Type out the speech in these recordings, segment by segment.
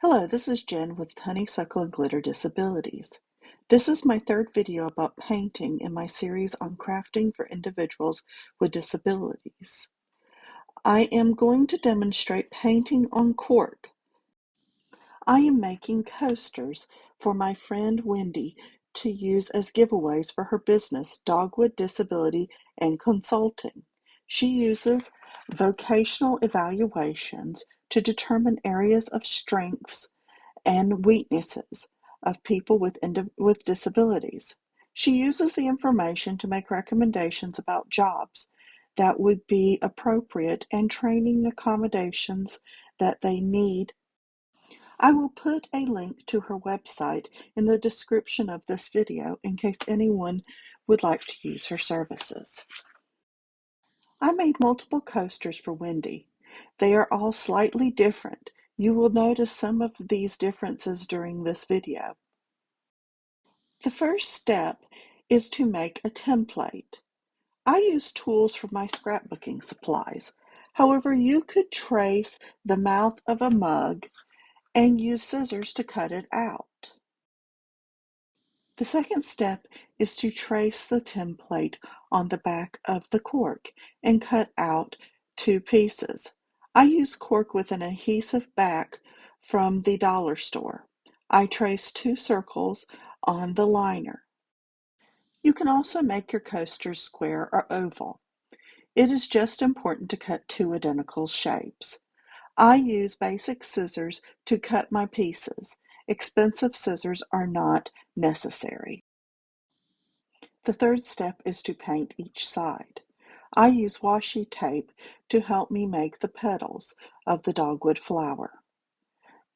Hello, this is Jen with Honeysuckle and Glitter Disabilities. This is my third video about painting in my series on crafting for individuals with disabilities. I am going to demonstrate painting on cork. I am making coasters for my friend Wendy to use as giveaways for her business, Dogwood Disability and Consulting. She uses vocational evaluations to determine areas of strengths and weaknesses of people with disabilities. She uses the information to make recommendations about jobs that would be appropriate and training accommodations that they need. I will put a link to her website in the description of this video in case anyone would like to use her services. I made multiple coasters for Wendy. They are all slightly different. You will notice some of these differences during this video. The first step is to make a template. I use tools from my scrapbooking supplies. However, you could trace the mouth of a mug and use scissors to cut it out. The second step is to trace the template on the back of the cork and cut out two pieces. I use cork with an adhesive back from the dollar store. I trace two circles on the liner. You can also make your coasters square or oval. It is just important to cut two identical shapes. I use basic scissors to cut my pieces. Expensive scissors are not necessary. The third step is to paint each side. I use washi tape to help me make the petals of the dogwood flower.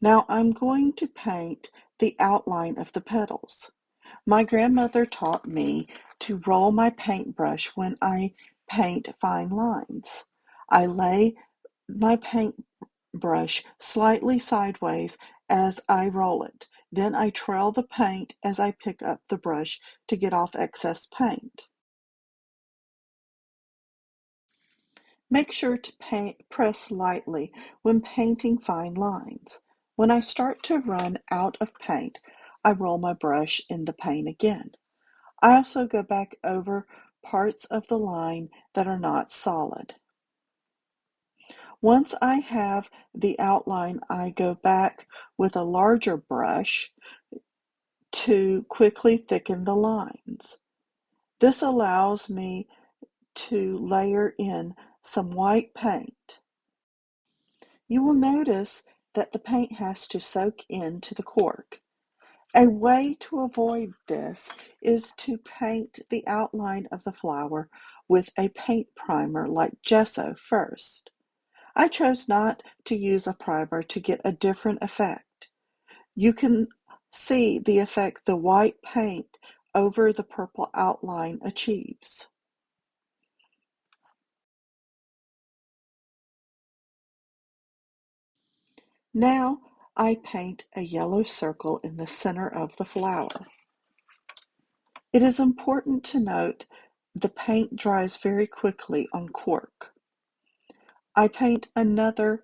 Now I'm going to paint the outline of the petals. My grandmother taught me to roll my paintbrush when I paint fine lines. I lay my paintbrush slightly sideways as I roll it. Then I trail the paint as I pick up the brush to get off excess paint. Make sure to press lightly when painting fine lines. When I start to run out of paint, I roll my brush in the paint again. I also go back over parts of the line that are not solid. Once I have the outline, I go back with a larger brush to quickly thicken the lines. This allows me to layer in some white paint. You will notice that the paint has to soak into the cork. A way to avoid this is to paint the outline of the flower with a paint primer like gesso first. I chose not to use a primer to get a different effect. You can see the effect the white paint over the purple outline achieves. Now I paint a yellow circle in the center of the flower. It is important to note the paint dries very quickly on cork. I paint another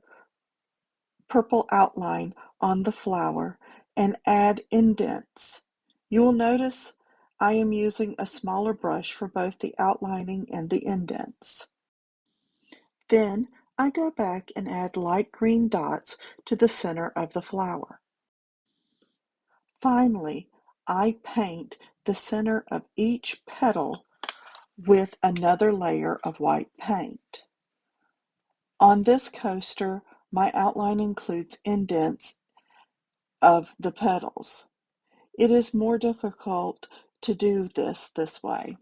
purple outline on the flower and add indents. You will notice I am using a smaller brush for both the outlining and the indents. Then I go back and add light green dots to the center of the flower. Finally, I paint the center of each petal with another layer of white paint. On this coaster, my outline includes indents of the petals. It is more difficult to do this way.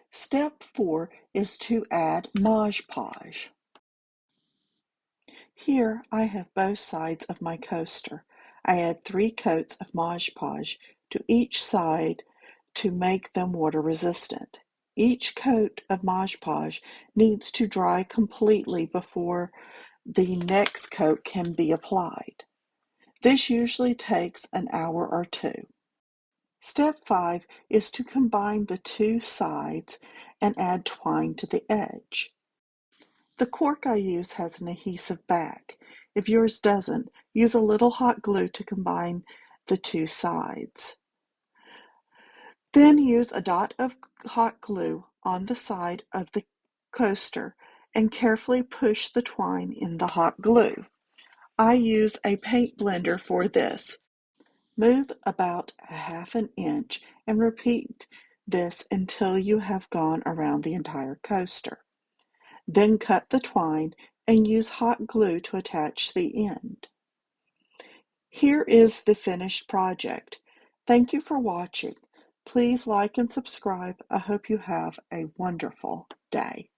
Step 4 is to add Mod Podge. Here I have both sides of my coaster. I add 3 coats of Mod Podge to each side to make them water resistant. Each coat of Mod Podge needs to dry completely before the next coat can be applied. This usually takes an hour or two. Step 5 is to combine the two sides and add twine to the edge. The cork I use has an adhesive back. If yours doesn't, use a little hot glue to combine the two sides. Then use a dot of hot glue on the side of the coaster and carefully push the twine in the hot glue. I use a paint blender for this. Move about a half an inch and repeat this until you have gone around the entire coaster. Then cut the twine and use hot glue to attach the end. Here is the finished project. Thank you for watching. Please like and subscribe. I hope you have a wonderful day.